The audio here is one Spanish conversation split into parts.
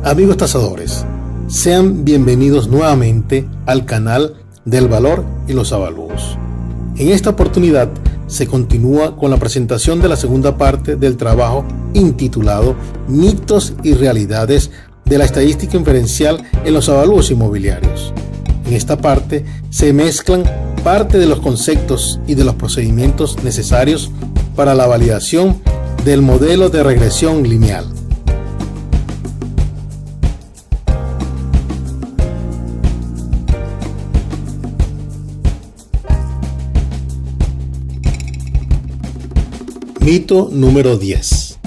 Amigos tasadores, sean bienvenidos nuevamente al canal del valor y los avalúos. En esta oportunidad se continúa con la presentación de la segunda parte del trabajo intitulado Mitos y realidades de la estadística inferencial en los avalúos inmobiliarios. En esta parte se mezclan parte de los conceptos y de los procedimientos necesarios para la validación del modelo de regresión lineal. Mito número 10.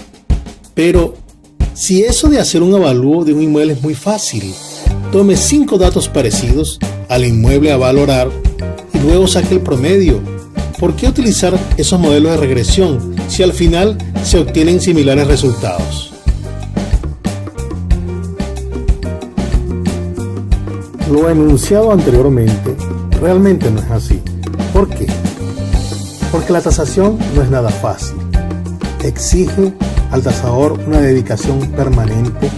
Pero si eso de hacer un avalúo de un inmueble es muy fácil, tome 5 datos parecidos al inmueble a valorar y luego saque el promedio. ¿Por qué utilizar esos modelos de regresión si al final se obtienen similares resultados? Lo enunciado anteriormente realmente no es así. ¿Por qué? Porque la tasación no es nada fácil. Exige al tasador una dedicación permanente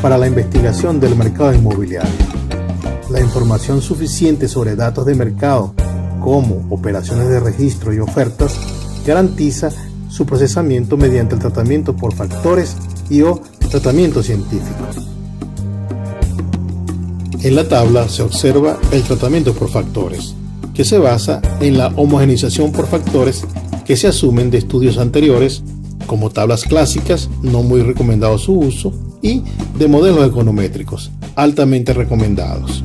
para la investigación del mercado inmobiliario. La información suficiente sobre datos de mercado, como operaciones de registro y ofertas, garantiza su procesamiento mediante el tratamiento por factores o tratamiento científico. En la tabla se observa el tratamiento por factores, que se basa en la homogeneización por factores que se asumen de estudios anteriores, como tablas clásicas, no muy recomendado su uso, y de modelos econométricos, altamente recomendados.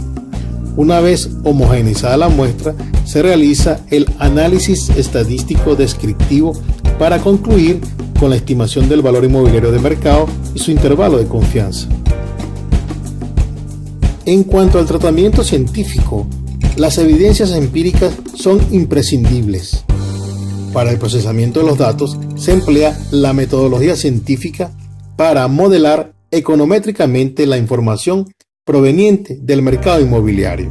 Una vez homogeneizada la muestra, se realiza el análisis estadístico descriptivo para concluir con la estimación del valor inmobiliario de mercado y su intervalo de confianza. En cuanto al tratamiento científico, las evidencias empíricas son imprescindibles. Para el procesamiento de los datos se emplea la metodología científica para modelar econométricamente la información proveniente del mercado inmobiliario.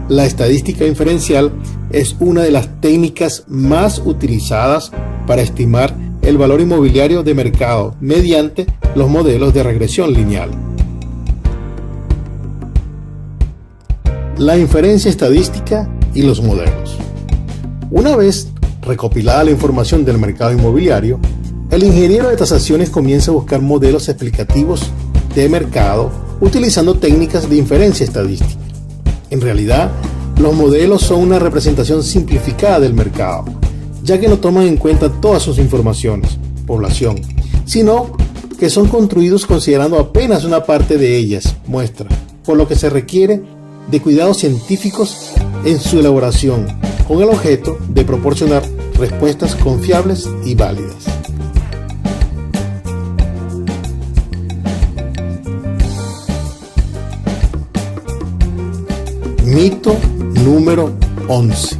La estadística inferencial es una de las técnicas más utilizadas para estimar el valor inmobiliario de mercado mediante los modelos de regresión lineal. La inferencia estadística y los modelos. Una vez recopilada la información del mercado inmobiliario, el ingeniero de tasaciones comienza a buscar modelos explicativos de mercado utilizando técnicas de inferencia estadística. En realidad, los modelos son una representación simplificada del mercado, ya que no toman en cuenta todas sus informaciones, población, sino que son construidos considerando apenas una parte de ellas, muestra, por lo que se requiere de cuidados científicos en su elaboración, con el objeto de proporcionar respuestas confiables y válidas. Mito número 11.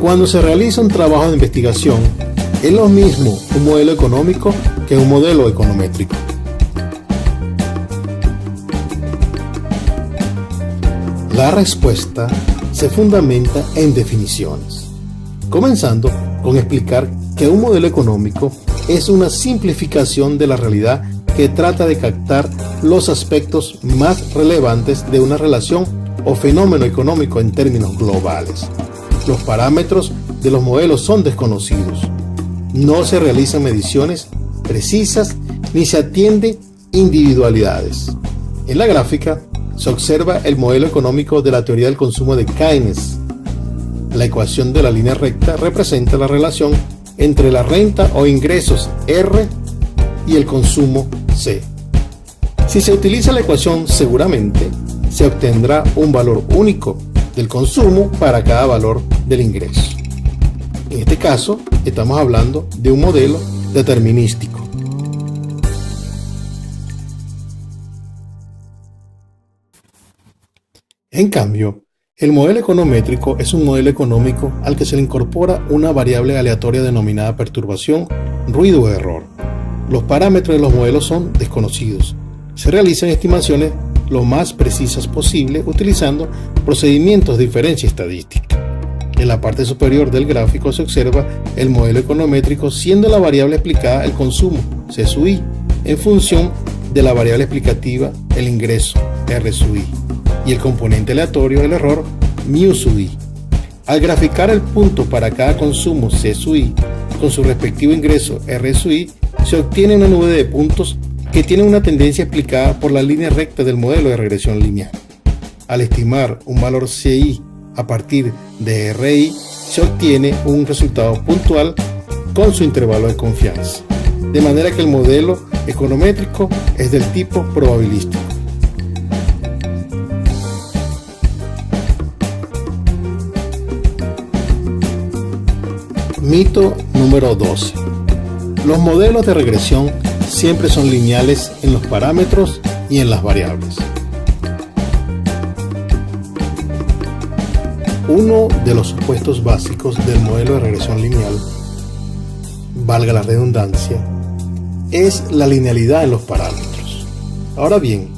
Cuando se realiza un trabajo de investigación, es lo mismo un modelo económico que un modelo econométrico. La respuesta se fundamenta en definiciones, comenzando con explicar que un modelo económico es una simplificación de la realidad que trata de captar los aspectos más relevantes de una relación o fenómeno económico en términos globales. Los parámetros de los modelos son desconocidos, no se realizan mediciones precisas ni se atienden individualidades. En la gráfica se observa el modelo económico de la teoría del consumo de Keynes. La ecuación de la línea recta representa la relación entre la renta o ingresos R y el consumo C. Si se utiliza la ecuación seguramente, se obtendrá un valor único del consumo para cada valor del ingreso. En este caso, estamos hablando de un modelo determinístico. En cambio, el modelo econométrico es un modelo económico al que se le incorpora una variable aleatoria denominada perturbación, ruido o error. Los parámetros de los modelos son desconocidos. Se realizan estimaciones lo más precisas posible utilizando procedimientos de inferencia estadística. En la parte superior del gráfico se observa el modelo econométrico siendo la variable explicada el consumo, C sub I, en función de la variable explicativa, el ingreso, R sub i, y el componente aleatorio, el error, μ sub i. Al graficar el punto para cada consumo C sub i con su respectivo ingreso R sub i, se obtiene una nube de puntos que tiene una tendencia explicada por la línea recta del modelo de regresión lineal. Al estimar un valor CI a partir de RI, se obtiene un resultado puntual con su intervalo de confianza, de manera que el modelo econométrico es del tipo probabilístico. Mito número 12. Los modelos de regresión siempre son lineales en los parámetros y en las variables. Uno de los supuestos básicos del modelo de regresión lineal, valga la redundancia, es la linealidad en los parámetros. Ahora bien,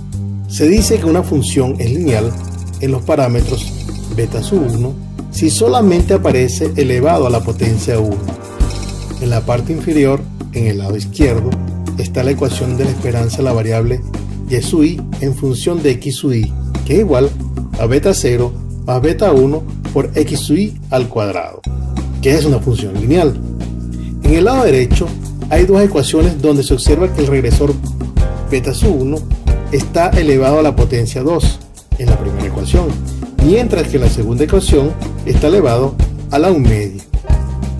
se dice que una función es lineal en los parámetros beta sub 1 si solamente aparece elevado a la potencia 1. En la parte inferior, en el lado izquierdo, está la ecuación de la esperanza de la variable y sub i en función de x sub i, que es igual a beta 0 más beta 1 por x sub i al cuadrado, que es una función lineal. En el lado derecho hay dos ecuaciones donde se observa que el regresor beta sub 1 está elevado a la potencia 2 en la primera ecuación, mientras que en la segunda ecuación está elevado a la 1 media.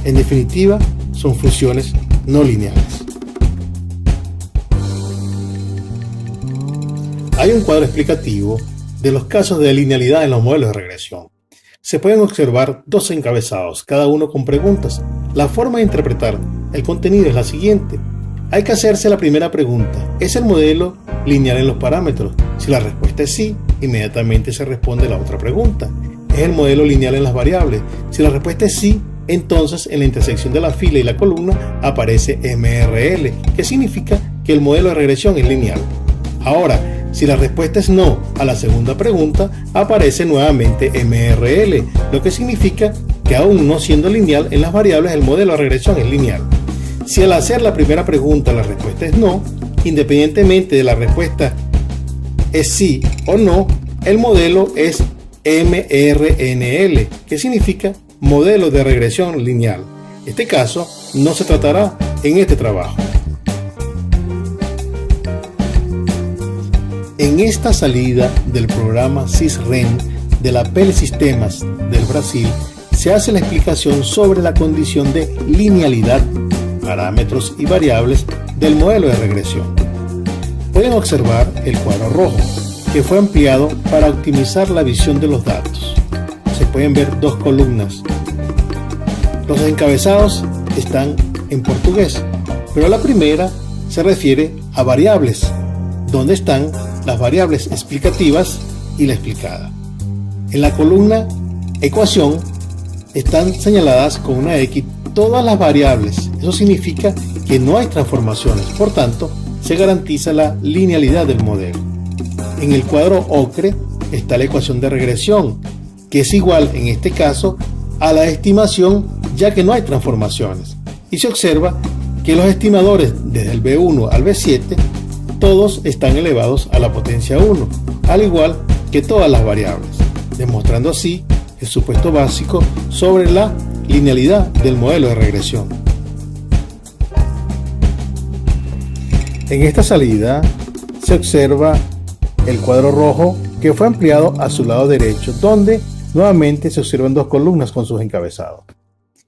En definitiva, son funciones no lineales. Hay un cuadro explicativo de los casos de linealidad en los modelos de regresión. Se pueden observar dos encabezados, cada uno con preguntas. La forma de interpretar el contenido es la siguiente. Hay que hacerse la primera pregunta: ¿es el modelo lineal en los parámetros? Si la respuesta es sí, inmediatamente se responde la otra pregunta: ¿es el modelo lineal en las variables? Si la respuesta es sí, entonces en la intersección de la fila y la columna aparece MRL, que significa que el modelo de regresión es lineal. Ahora, si la respuesta es no a la segunda pregunta, aparece nuevamente MRL, lo que significa que aún no siendo lineal en las variables, el modelo de regresión es lineal. Si al hacer la primera pregunta la respuesta es no, independientemente de la respuesta es sí o no, el modelo es MRNL, que significa modelo de regresión lineal. Este caso no se tratará en este trabajo. En esta salida del programa CIS-REN de la PL Sistemas del Brasil, se hace la explicación sobre la condición de linealidad, parámetros y variables del modelo de regresión. Pueden observar el cuadro rojo, que fue ampliado para optimizar la visión de los datos. Se pueden ver dos columnas. Los encabezados están en portugués, pero la primera se refiere a variables, donde están las variables explicativas y la explicada. En la columna ecuación están señaladas con una X todas las variables. Eso significa que no hay transformaciones, por tanto, se garantiza la linealidad del modelo. En el cuadro ocre está la ecuación de regresión, que es igual en este caso a la estimación, ya que no hay transformaciones, y se observa que los estimadores desde el B1 al B7 todos están elevados a la potencia 1, al igual que todas las variables, demostrando así el supuesto básico sobre la linealidad del modelo de regresión. En esta salida se observa el cuadro rojo, que fue ampliado a su lado derecho, donde nuevamente se observan dos columnas con sus encabezados.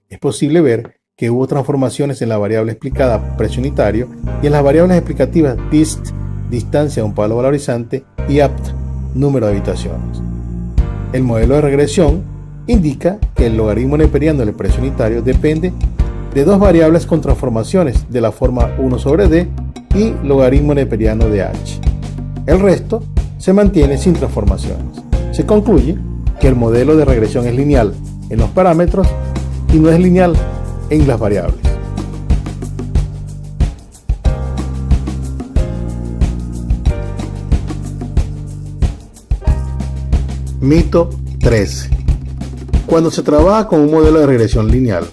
Es posible ver que hubo transformaciones en la variable explicada precio unitario y en las variables explicativas dist, distancia de un palo valorizante, y apt, número de habitaciones. El modelo de regresión indica que el logaritmo neperiano del precio unitario depende de dos variables con transformaciones de la forma 1 sobre d y logaritmo neperiano de h. El resto se mantiene sin transformaciones. Se concluye que el modelo de regresión es lineal en los parámetros y no es lineal en las variables. Mito 13. Cuando se trabaja con un modelo de regresión lineal,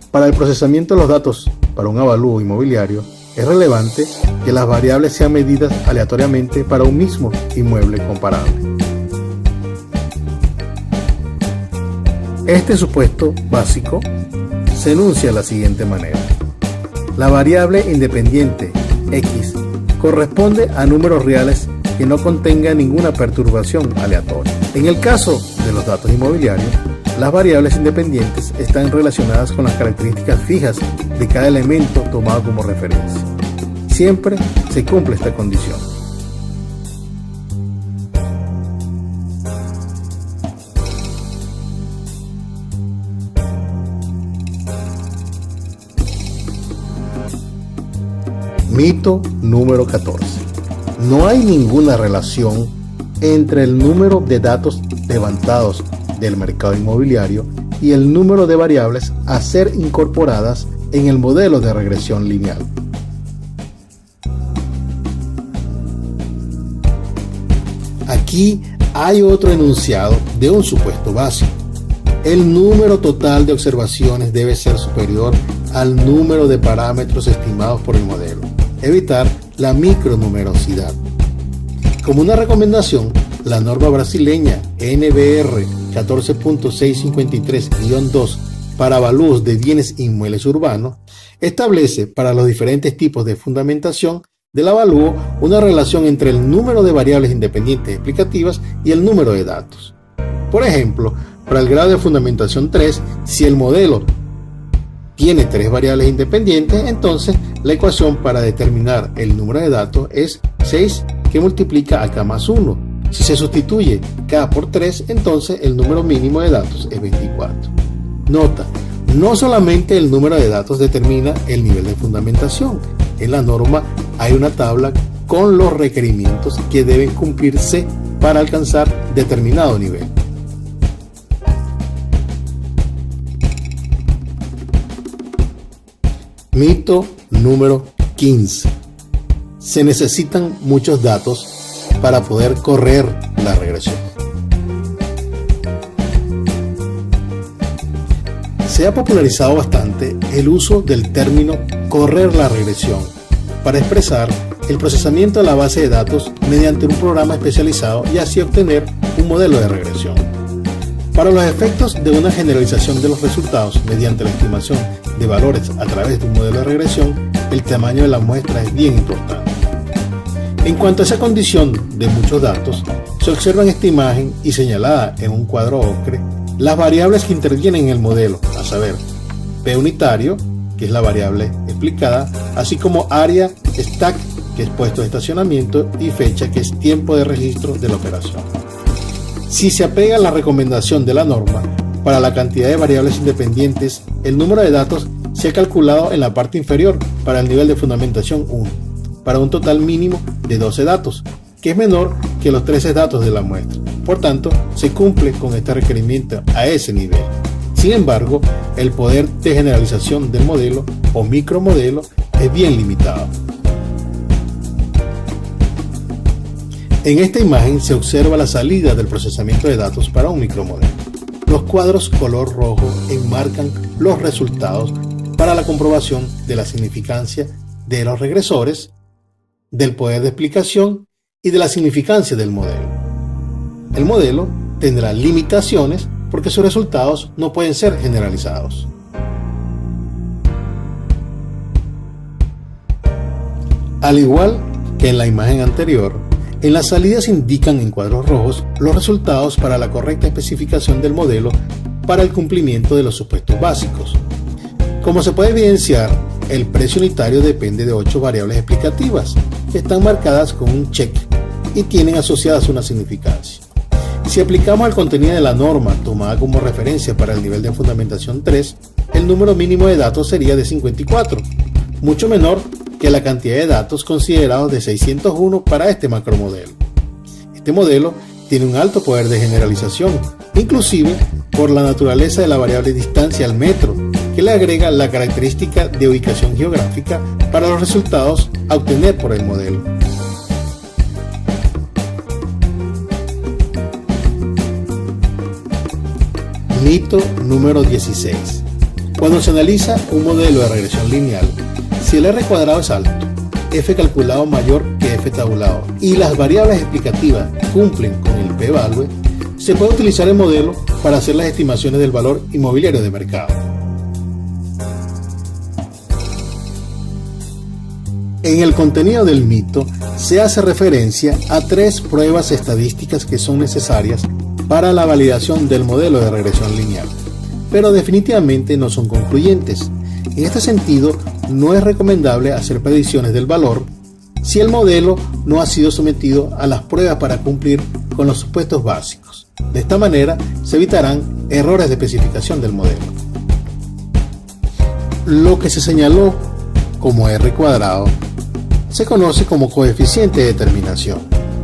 para el procesamiento de los datos para un avalúo inmobiliario, es relevante que las variables sean medidas aleatoriamente para un mismo inmueble comparable. Este supuesto básico se enuncia de la siguiente manera. La variable independiente x corresponde a números reales que no contengan ninguna perturbación aleatoria. En el caso de los datos inmobiliarios, las variables independientes están relacionadas con las características fijas de cada elemento tomado como referencia. Siempre se cumple esta condición. Mito número 14. No hay ninguna relación entre el número de datos levantados del mercado inmobiliario y el número de variables a ser incorporadas en el modelo de regresión lineal. Aquí hay otro enunciado de un supuesto básico. El número total de observaciones debe ser superior al número de parámetros estimados por el modelo. Evitar la micronumerosidad. Como una recomendación, la norma brasileña NBR 14.653-2 para avalúos de bienes inmuebles urbanos establece para los diferentes tipos de fundamentación del avalúo una relación entre el número de variables independientes explicativas y el número de datos. Por ejemplo, para el grado de fundamentación 3, si el modelo tiene 3 variables independientes, entonces la ecuación para determinar el número de datos es 6 que multiplica a k más 1. Si se sustituye k por 3, entonces el número mínimo de datos es 24. Nota, no solamente el número de datos determina el nivel de fundamentación. En la norma hay una tabla con los requerimientos que deben cumplirse para alcanzar determinado nivel. Mito número 15. Se necesitan muchos datos para poder correr la regresión. Se ha popularizado bastante el uso del término correr la regresión para expresar el procesamiento de la base de datos mediante un programa especializado y así obtener un modelo de regresión. Para los efectos de una generalización de los resultados mediante la estimación de valores a través de un modelo de regresión, el tamaño de la muestra es bien importante. En cuanto a esa condición de muchos datos, se observa en esta imagen y señalada en un cuadro ocre las variables que intervienen en el modelo, a saber, P unitario, que es la variable explicada, así como área stack, que es puesto de estacionamiento, y fecha, que es tiempo de registro de la operación. Si se apega a la recomendación de la norma, para la cantidad de variables independientes, el número de datos se ha calculado en la parte inferior para el nivel de fundamentación 1, para un total mínimo de 12 datos, que es menor que los 13 datos de la muestra. Por tanto, se cumple con este requerimiento a ese nivel. Sin embargo, el poder de generalización del modelo o micromodelo es bien limitado. En esta imagen se observa la salida del procesamiento de datos para un micromodelo. Los cuadros color rojo enmarcan los resultados para la comprobación de la significancia de los regresores, del poder de explicación y de la significancia del modelo. El modelo tendrá limitaciones porque sus resultados no pueden ser generalizados. Al igual que en la imagen anterior, en las salidas indican en cuadros rojos los resultados para la correcta especificación del modelo para el cumplimiento de los supuestos básicos. Como se puede evidenciar, el precio unitario depende de 8 variables explicativas que están marcadas con un check y tienen asociadas una significancia. Si aplicamos al contenido de la norma tomada como referencia para el nivel de fundamentación 3, el número mínimo de datos sería de 54, mucho menor que la cantidad de datos considerados de 601 para este macromodelo. Este modelo tiene un alto poder de generalización, inclusive por la naturaleza de la variable distancia al metro, que le agrega la característica de ubicación geográfica para los resultados a obtener por el modelo. Mito número 16. Cuando se analiza un modelo de regresión lineal, si el R cuadrado es alto f calculado mayor que f tabulado y las variables explicativas cumplen con el p-value, se puede utilizar el modelo para hacer las estimaciones del valor inmobiliario de mercado. En el contenido del mito se hace referencia a 3 pruebas estadísticas que son necesarias para la validación del modelo de regresión lineal, pero definitivamente no son concluyentes. En este sentido, no es recomendable hacer predicciones del valor si el modelo no ha sido sometido a las pruebas para cumplir con los supuestos básicos. De esta manera se evitarán errores de especificación del modelo. Lo que se señaló como R cuadrado se conoce como coeficiente de determinación,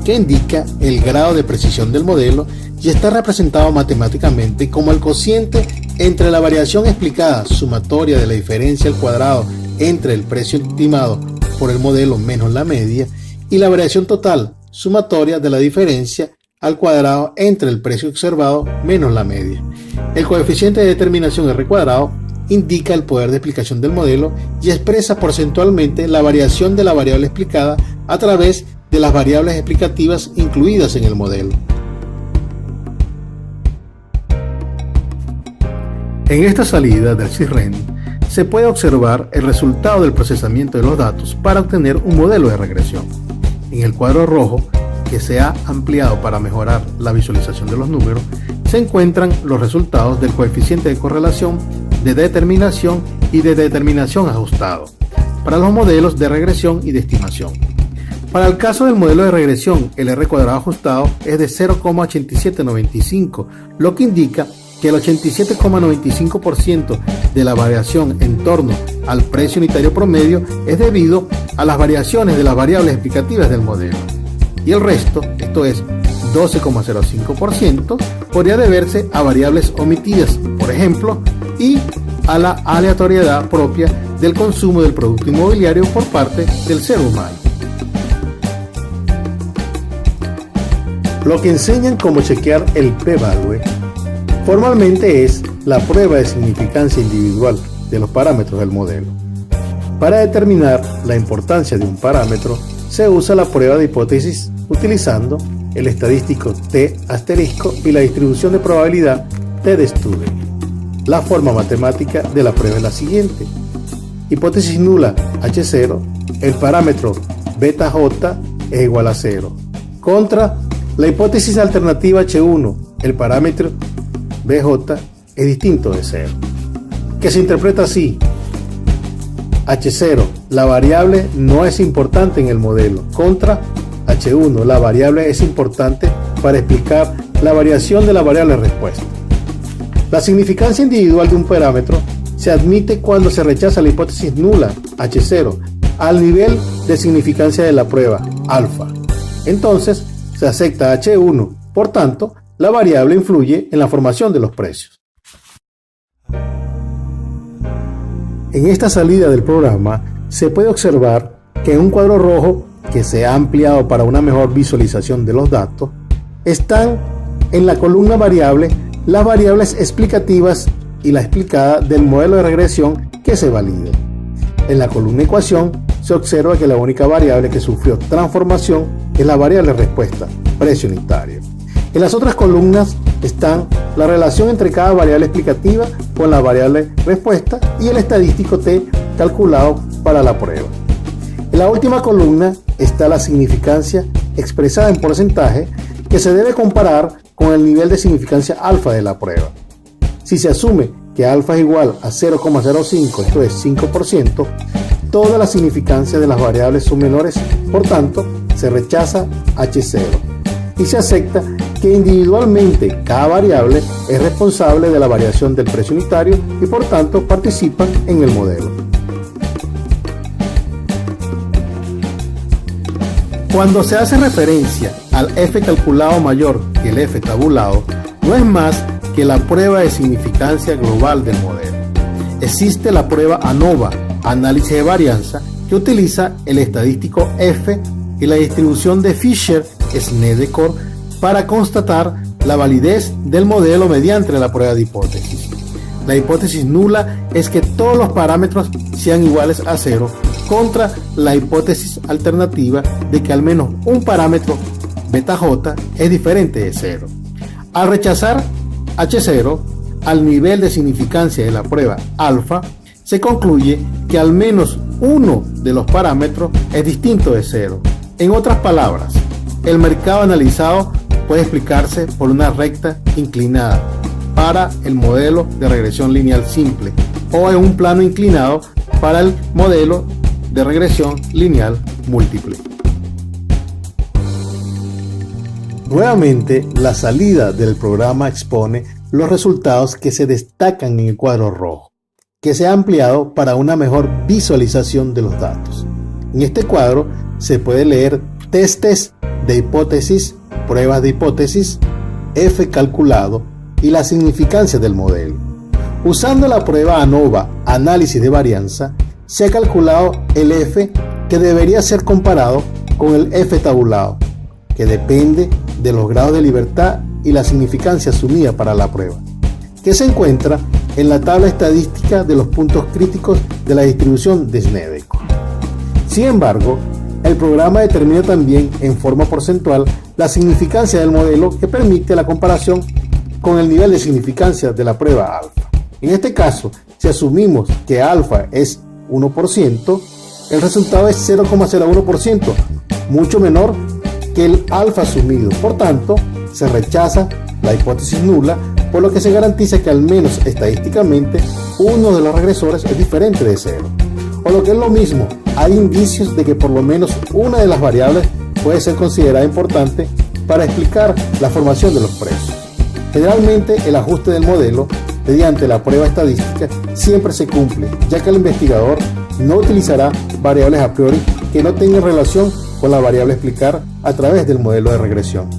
que indica el grado de precisión del modelo y está representado matemáticamente como el cociente entre la variación explicada sumatoria de la diferencia al cuadrado entre el precio estimado por el modelo menos la media y la variación total sumatoria de la diferencia al cuadrado entre el precio observado menos la media. El coeficiente de determinación R cuadrado indica el poder de explicación del modelo y expresa porcentualmente la variación de la variable explicada a través de las variables explicativas incluidas en el modelo. En esta salida del CIRREN se puede observar el resultado del procesamiento de los datos para obtener un modelo de regresión. En el cuadro rojo, que se ha ampliado para mejorar la visualización de los números, se encuentran los resultados del coeficiente de correlación, de determinación y de determinación ajustado para los modelos de regresión y de estimación. Para el caso del modelo de regresión, el R cuadrado ajustado es de 0,8795, lo que indica que el 87,95% de la variación en torno al precio unitario promedio es debido a las variaciones de las variables explicativas del modelo, y el resto, esto es 12,05%, podría deberse a variables omitidas, por ejemplo, y a la aleatoriedad propia del consumo del producto inmobiliario por parte del ser humano. Lo que enseñan cómo chequear el p-value formalmente es la prueba de significancia individual de los parámetros del modelo. Para determinar la importancia de un parámetro, se usa la prueba de hipótesis utilizando el estadístico T asterisco y la distribución de probabilidad T de Student. La forma matemática de la prueba es la siguiente. Hipótesis nula H0, el parámetro beta J es igual a 0. Contra la hipótesis alternativa H1, el parámetro BJ es distinto de 0, que se interpreta así. H0, la variable no es importante en el modelo, contra H1, la variable es importante para explicar la variación de la variable respuesta. La significancia individual de un parámetro se admite cuando se rechaza la hipótesis nula H0 al nivel de significancia de la prueba alfa. Entonces se acepta H1, por tanto, la variable influye en la formación de los precios. En esta salida del programa se puede observar que en un cuadro rojo que se ha ampliado para una mejor visualización de los datos, están en la columna variable las variables explicativas y la explicada del modelo de regresión que se valida. En la columna ecuación se observa que la única variable que sufrió transformación es la variable respuesta, precio unitario. En las otras columnas están la relación entre cada variable explicativa con la variable respuesta y el estadístico T calculado para la prueba. En la última columna está la significancia expresada en porcentaje que se debe comparar con el nivel de significancia alfa de la prueba. Si se asume que alfa es igual a 0,05, esto es 5%, todas las significancias de las variables son menores, por tanto, se rechaza H0 y se acepta que individualmente cada variable es responsable de la variación del precio unitario y por tanto participan en el modelo. Cuando se hace referencia al F calculado mayor que el F tabulado, no es más que la prueba de significancia global del modelo. Existe la prueba ANOVA, análisis de varianza, que utiliza el estadístico F y la distribución de Fisher-Snedeker para constatar la validez del modelo mediante la prueba de hipótesis. La hipótesis nula es que todos los parámetros sean iguales a 0 contra la hipótesis alternativa de que al menos un parámetro beta j es diferente de 0. Al rechazar H0 al nivel de significancia de la prueba alfa, se concluye que al menos uno de los parámetros es distinto de 0. En otras palabras, el mercado analizado puede explicarse por una recta inclinada para el modelo de regresión lineal simple o en un plano inclinado para el modelo de regresión lineal múltiple. Nuevamente, la salida del programa expone los resultados que se destacan en el cuadro rojo, que se ha ampliado para una mejor visualización de los datos. En este cuadro se puede leer testes de hipótesis, pruebas de hipótesis, F calculado y la significancia del modelo. Usando la prueba ANOVA, análisis de varianza, se ha calculado el F que debería ser comparado con el F tabulado, que depende de los grados de libertad y la significancia asumida para la prueba, que se encuentra en la tabla estadística de los puntos críticos de la distribución de Snedeker. Sin embargo, el programa determina también en forma porcentual la significancia del modelo que permite la comparación con el nivel de significancia de la prueba alfa. En este caso, si asumimos que alfa es 1%, el resultado es 0,01%, mucho menor que el alfa asumido. Por tanto, se rechaza la hipótesis nula, por lo que se garantiza que al menos estadísticamente uno de los regresores es diferente de 0. O lo que es lo mismo, hay indicios de que por lo menos una de las variables puede ser considerada importante para explicar la formación de los precios. Generalmente el ajuste del modelo mediante la prueba estadística siempre se cumple, ya que el investigador no utilizará variables a priori que no tengan relación con la variable a explicar a través del modelo de regresión.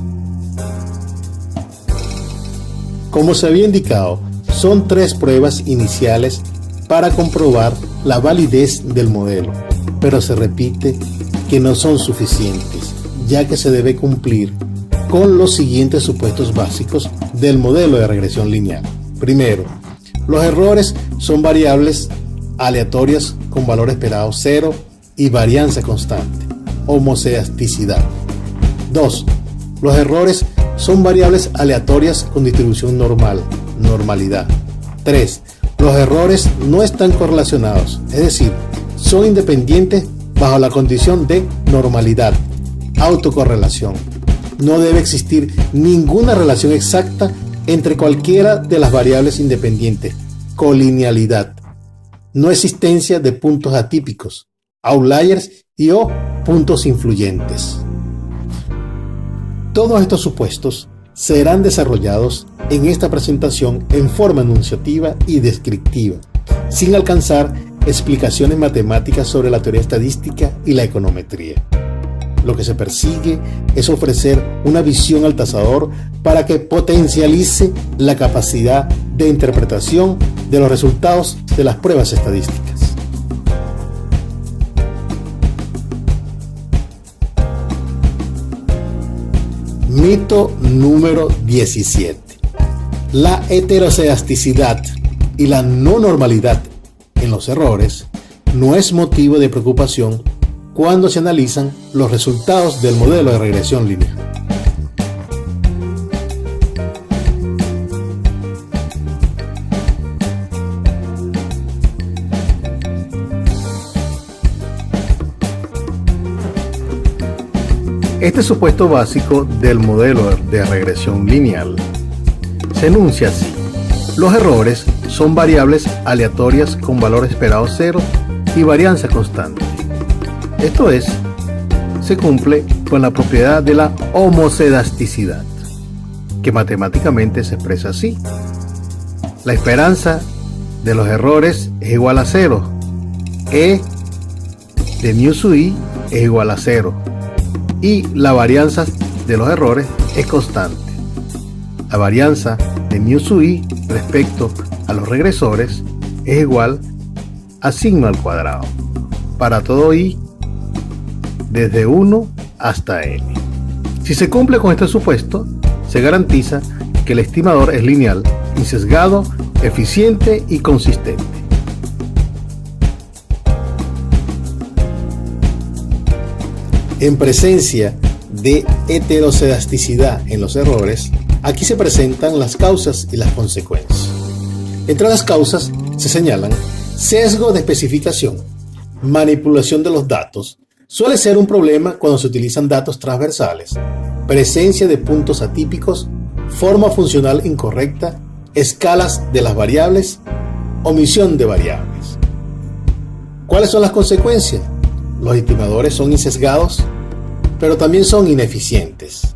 Como se había indicado, son 3 pruebas iniciales para comprobar la validez del modelo, pero se repite que no son suficientes, ya que se debe cumplir con los siguientes supuestos básicos del modelo de regresión lineal. Primero, los errores son variables aleatorias con valor esperado 0 y varianza constante, homocedasticidad. 2. Los errores son variables aleatorias con distribución normal, normalidad. 3. Los errores no están correlacionados, es decir, son independientes bajo la condición de normalidad, autocorrelación. No debe existir ninguna relación exacta entre cualquiera de las variables independientes, colinealidad. No existencia de puntos atípicos, outliers y o puntos influyentes. Todos estos supuestos serán desarrollados en esta presentación en forma enunciativa y descriptiva, sin alcanzar explicaciones matemáticas sobre la teoría estadística y la econometría. Lo que se persigue es ofrecer una visión al tasador para que potencialice la capacidad de interpretación de los resultados de las pruebas estadísticas. Mito número 17. La heterocedasticidad y la no normalidad en los errores no es motivo de preocupación cuando se analizan los resultados del modelo de regresión lineal. Este supuesto básico del modelo de regresión lineal se enuncia así: los errores son variables aleatorias con valor esperado 0 y varianza constante. Esto es, se cumple con la propiedad de la homocedasticidad, que matemáticamente se expresa así: la esperanza de los errores es igual a 0, E de mu sub i es igual a 0, y la varianza de los errores es constante. La varianza de mu sub i respecto a los regresores es igual a sigma al cuadrado para todo i desde 1 hasta n. Si se cumple con este supuesto, se garantiza que el estimador es lineal, insesgado, eficiente y consistente. En presencia de heterocedasticidad en los errores, aquí se presentan las causas y las consecuencias. Entre las causas se señalan sesgo de especificación, manipulación de los datos. Suele ser un problema cuando se utilizan datos transversales, presencia de puntos atípicos, forma funcional incorrecta, escalas de las variables, omisión de variables. ¿Cuáles son las consecuencias? Los estimadores son insesgados, pero también son ineficientes.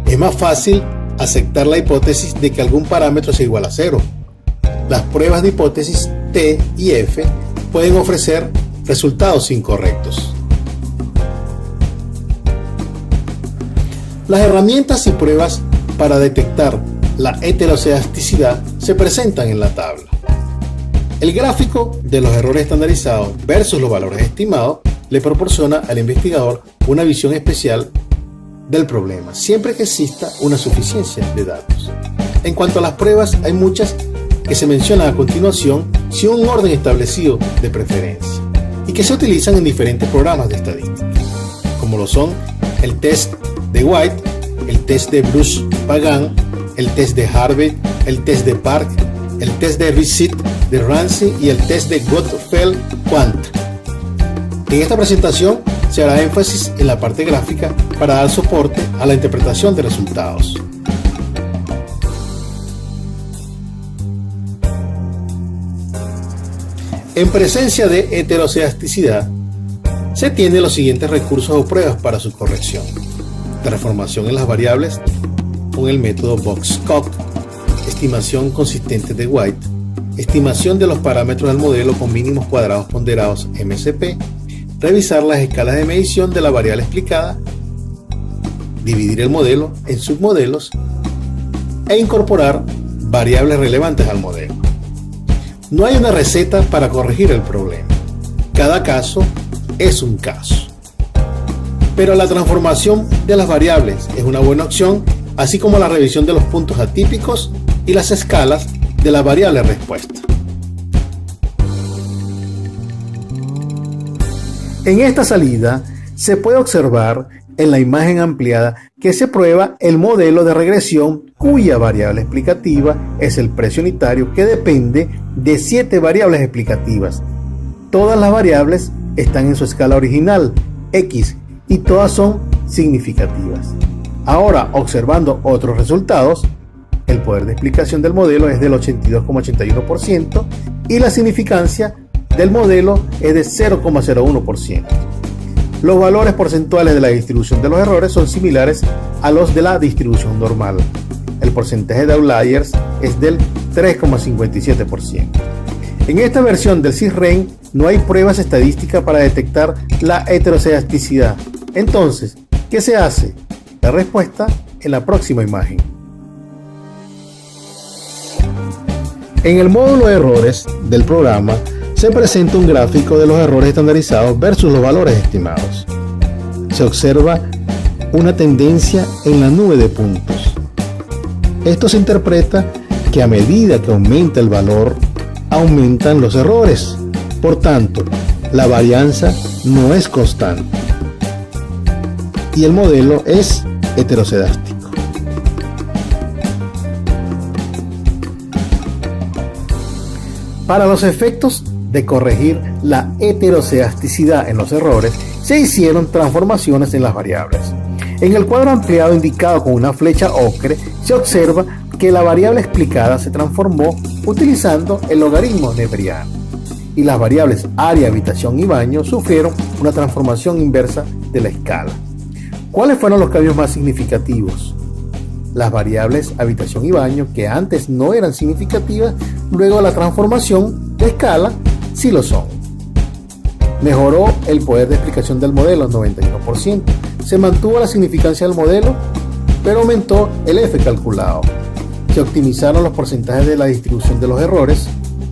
Es más fácil aceptar la hipótesis de que algún parámetro es igual a cero. Las pruebas de hipótesis T y F pueden ofrecer resultados incorrectos. Las herramientas y pruebas para detectar la heterocedasticidad se presentan en la tabla. El gráfico de los errores estandarizados versus los valores estimados le proporciona al investigador una visión especial del problema, siempre que exista una suficiencia de datos. En cuanto a las pruebas, hay muchas que se mencionan a continuación sin un orden establecido de preferencia y que se utilizan en diferentes programas de estadística, como lo son el test de White, el test de Bruce-Pagan, el test de Harvey, el test de Park, el test de Receipt de Ramsey y el test de Gottfeld-Quandt. En esta presentación se hará énfasis en la parte gráfica para dar soporte a la interpretación de resultados. En presencia de heterocedasticidad, se tienen los siguientes recursos o pruebas para su corrección: transformación en las variables con el método Box-Cox, estimación consistente de White, estimación de los parámetros del modelo con mínimos cuadrados ponderados MCP, revisar las escalas de medición de la variable explicada, dividir el modelo en submodelos e incorporar variables relevantes al modelo. No hay una receta para corregir el problema. Cada caso es un caso. Pero la transformación de las variables es una buena opción, así como la revisión de los puntos atípicos y las escalas de la variable respuesta. En esta salida se puede observar en la imagen ampliada que se prueba el modelo de regresión cuya variable explicativa es el precio unitario, que depende de 7 variables explicativas. Todas las variables están en su escala original, X, y todas son significativas. Ahora, observando otros resultados, el poder de explicación del modelo es del 82,81% y la significancia del modelo es de 0,01%. Los valores porcentuales de la distribución de los errores son similares a los de la distribución normal. El porcentaje de outliers es del 3,57%. En esta versión del SysRain no hay pruebas estadísticas para detectar la heterocedasticidad. Entonces, ¿qué se hace? La respuesta en la próxima imagen. En el módulo de errores del programa se presenta un gráfico de los errores estandarizados versus los valores estimados. Se observa una tendencia en la nube de puntos. Esto se interpreta que a medida que aumenta el valor, aumentan los errores. Por tanto, la varianza no es constante y el modelo es heterocedástico. Para los efectos de corregir la heterocedasticidad en los errores, se hicieron transformaciones en las variables. En el cuadro ampliado indicado con una flecha ocre, se observa que la variable explicada se transformó utilizando el logaritmo neperiano, y las variables área, habitación y baño sufrieron una transformación inversa de la escala. ¿Cuáles fueron los cambios más significativos? Las variables habitación y baño, que antes no eran significativas, luego de la transformación de escala sí lo son. Mejoró el poder de explicación del modelo al 91%. Se mantuvo la significancia del modelo, pero aumentó el F calculado. Se optimizaron los porcentajes de la distribución de los errores,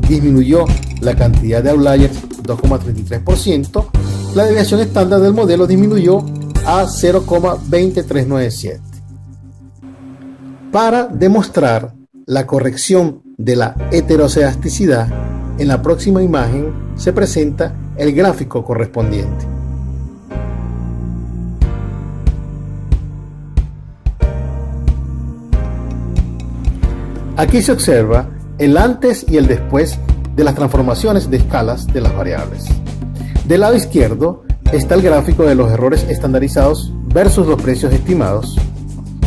disminuyó la cantidad de outliers 2,33%, la desviación estándar del modelo disminuyó a 0,2397. Para demostrar la corrección de la heterocedasticidad, en la próxima imagen se presenta el gráfico correspondiente. Aquí se observa el antes y el después de las transformaciones de escalas de las variables. Del lado izquierdo está el gráfico de los errores estandarizados versus los precios estimados,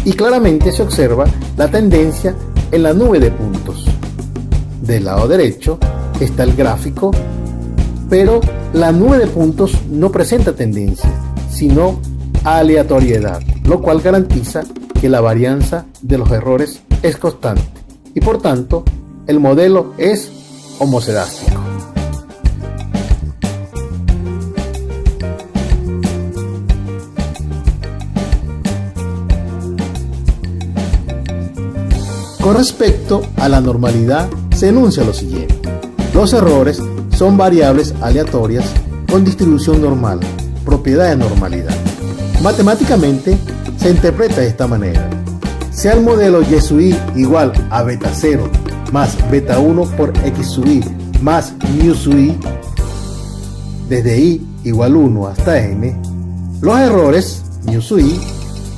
y claramente se observa la tendencia en la nube de puntos. Del lado derecho está el gráfico, pero la nube de puntos no presenta tendencia, sino aleatoriedad, lo cual garantiza que la varianza de los errores es constante y por tanto el modelo es homocedástico. Con respecto a la normalidad, se enuncia lo siguiente: los errores son variables aleatorias con distribución normal, propiedad de normalidad. Matemáticamente se interpreta de esta manera: sea el modelo y sub i igual a beta 0 más beta 1 por x sub i más mu sub i, desde i igual 1 hasta n, los errores mu sub i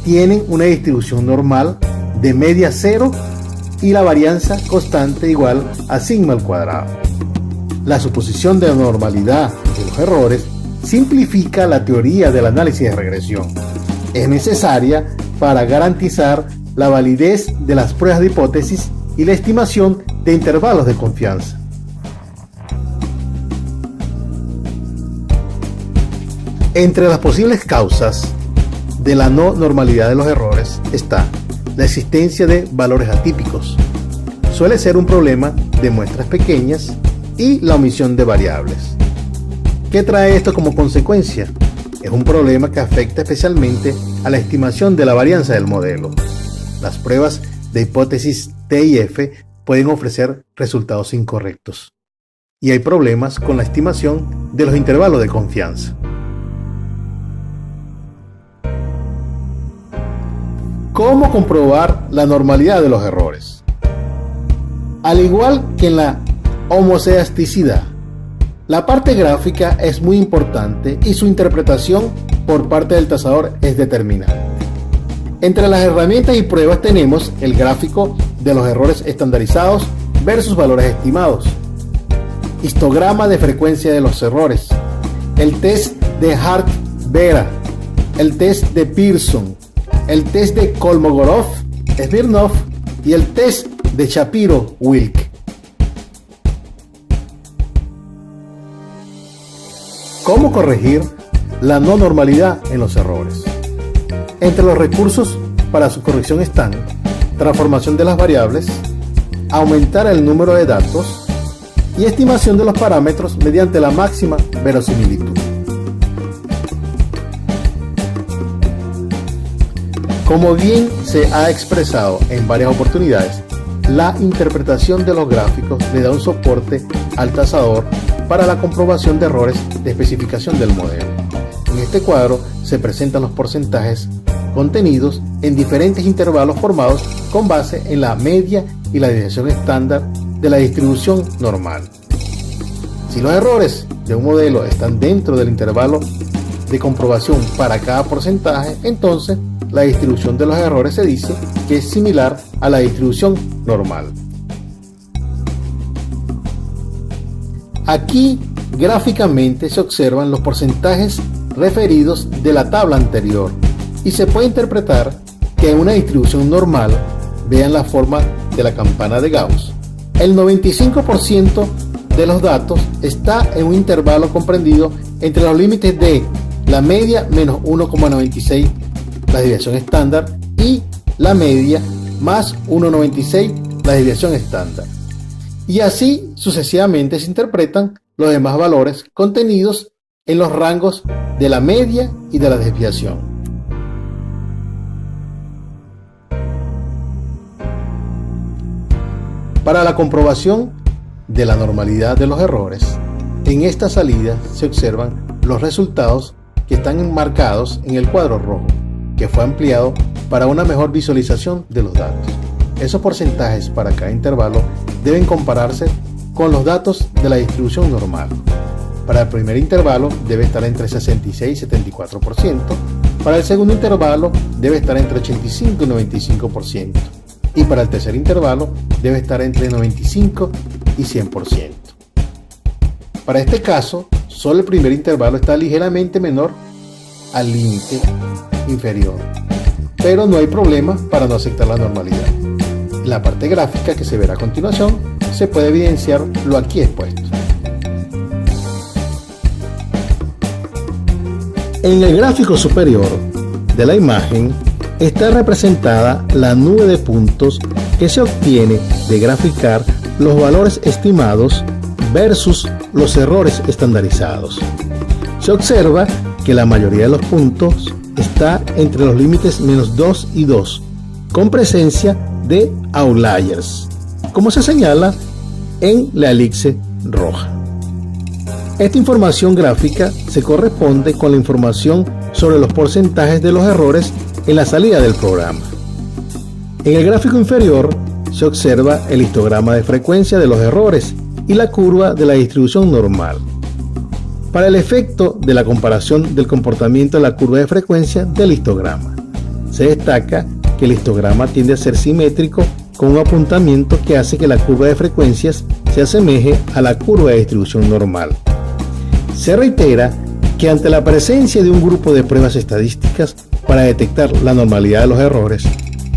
tienen una distribución normal de media 0 y la varianza constante igual a sigma al cuadrado. La suposición de normalidad de los errores simplifica la teoría del análisis de regresión. Es necesaria para garantizar la validez de las pruebas de hipótesis y la estimación de intervalos de confianza. Entre las posibles causas de la no normalidad de los errores está la existencia de valores atípicos. Suele ser un problema de muestras pequeñas y la omisión de variables. ¿Qué trae esto como consecuencia? Es un problema que afecta especialmente a la estimación de la varianza del modelo. Las pruebas de hipótesis T y F pueden ofrecer resultados incorrectos. Y hay problemas con la estimación de los intervalos de confianza. ¿Cómo comprobar la normalidad de los errores? Al igual que en la homocedasticidad, la parte gráfica es muy importante y su interpretación por parte del tasador es determinante. Entre las herramientas y pruebas tenemos el gráfico de los errores estandarizados versus valores estimados, histograma de frecuencia de los errores, el test de Hart-Vera, el test de Pearson, el test de Kolmogorov-Smirnov y el test de Shapiro-Wilk. ¿Cómo corregir la no normalidad en los errores? Entre los recursos para su corrección están transformación de las variables, aumentar el número de datos y estimación de los parámetros mediante la máxima verosimilitud. Como bien se ha expresado en varias oportunidades, la interpretación de los gráficos le da un soporte al tasador para la comprobación de errores de especificación del modelo. En este cuadro se presentan los porcentajes contenidos en diferentes intervalos formados con base en la media y la desviación estándar de la distribución normal. Si los errores de un modelo están dentro del intervalo de comprobación para cada porcentaje, entonces la distribución de los errores se dice que es similar a la distribución normal. Aquí gráficamente se observan los porcentajes referidos de la tabla anterior y se puede interpretar que en una distribución normal, vean la forma de la campana de Gauss, el 95% de los datos está en un intervalo comprendido entre los límites de la media menos 1,96 la desviación estándar y la media más 1,96 la desviación estándar. Y así sucesivamente se interpretan los demás valores contenidos en los rangos de la media y de la desviación. Para la comprobación de la normalidad de los errores, en esta salida se observan los resultados que están enmarcados en el cuadro rojo, que fue ampliado para una mejor visualización de los datos. Esos porcentajes para cada intervalo deben compararse con los datos de la distribución normal. Para el primer intervalo debe estar entre 66 y 74%, para el segundo intervalo debe estar entre 85 y 95%, y para el tercer intervalo debe estar entre 95 y 100%. Para este caso, solo el primer intervalo está ligeramente menor al límite inferior, pero no hay problema para no aceptar la normalidad. En la parte gráfica que se verá a continuación se puede evidenciar lo aquí expuesto. En el gráfico superior de la imagen está representada la nube de puntos que se obtiene de graficar los valores estimados versus los errores estandarizados. Se observa que la mayoría de los puntos está entre los límites -2 y 2, con presencia de outliers, como se señala en la elipse roja. Esta información gráfica se corresponde con la información sobre los porcentajes de los errores en la salida del programa. En el gráfico inferior se observa el histograma de frecuencia de los errores y la curva de la distribución normal. Para el efecto de la comparación del comportamiento de la curva de frecuencia del histograma, se destaca que el histograma tiende a ser simétrico con un apuntamiento que hace que la curva de frecuencias se asemeje a la curva de distribución normal. Se reitera que ante la presencia de un grupo de pruebas estadísticas para detectar la normalidad de los errores,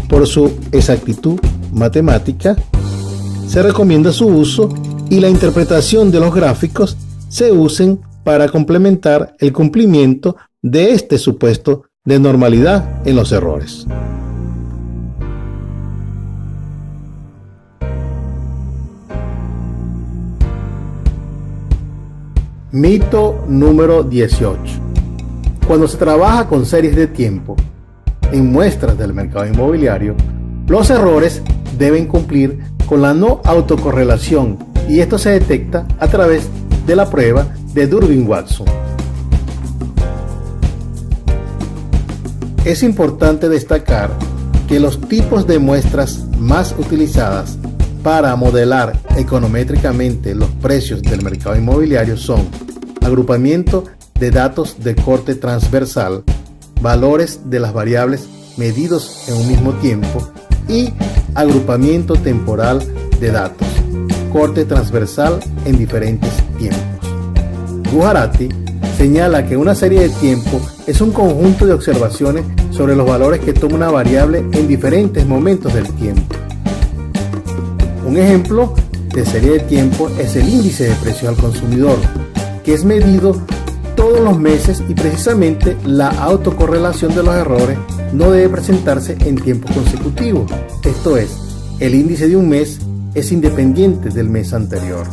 por su exactitud matemática, se recomienda su uso y la interpretación de los gráficos se usen para complementar el cumplimiento de este supuesto de normalidad en los errores. Mito número 18. Cuando se trabaja con series de tiempo en muestras del mercado inmobiliario, los errores deben cumplir con la no autocorrelación y esto se detecta a través de la prueba de Durbin-Watson. Es importante destacar que los tipos de muestras más utilizadas para modelar econométricamente los precios del mercado inmobiliario son agrupamiento de datos de corte transversal, valores de las variables medidos en un mismo tiempo y agrupamiento temporal de datos, corte transversal en diferentes tiempos. Gujarati señala que una serie de tiempo es un conjunto de observaciones sobre los valores que toma una variable en diferentes momentos del tiempo. Un ejemplo de serie de tiempo es el índice de precios al consumidor, que es medido todos los meses y precisamente la autocorrelación de los errores no debe presentarse en tiempo consecutivo. Esto es, el índice de un mes es independiente del mes anterior.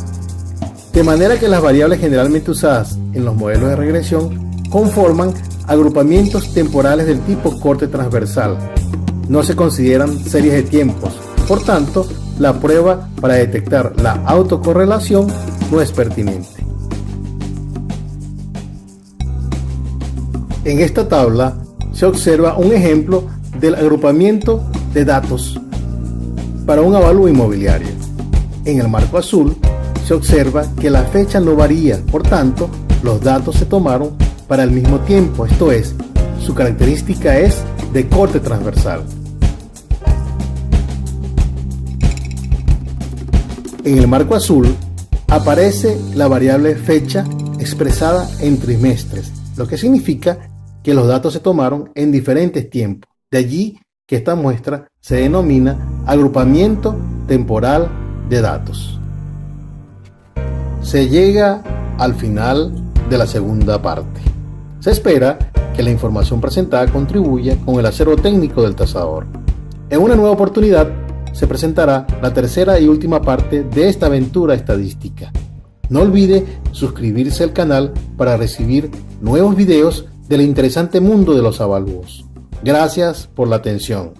De manera que las variables generalmente usadas en los modelos de regresión conforman agrupamientos temporales del tipo corte transversal. No se consideran series de tiempos. Por tanto, la prueba para detectar la autocorrelación no es pertinente. En esta tabla se observa un ejemplo del agrupamiento de datos para un avalúo inmobiliario. En el marco azul se observa que la fecha no varía, por tanto, los datos se tomaron para el mismo tiempo, esto es, su característica es de corte transversal. En el marco azul aparece la variable fecha expresada en trimestres, lo que significa que los datos se tomaron en diferentes tiempos. De allí que esta muestra se denomina agrupamiento temporal de datos. Se llega al final de la segunda parte. Se espera que la información presentada contribuya con el acervo técnico del tasador. En una nueva oportunidad se presentará la tercera y última parte de esta aventura estadística. No olvide suscribirse al canal para recibir nuevos videos del interesante mundo de los avalúos. Gracias por la atención.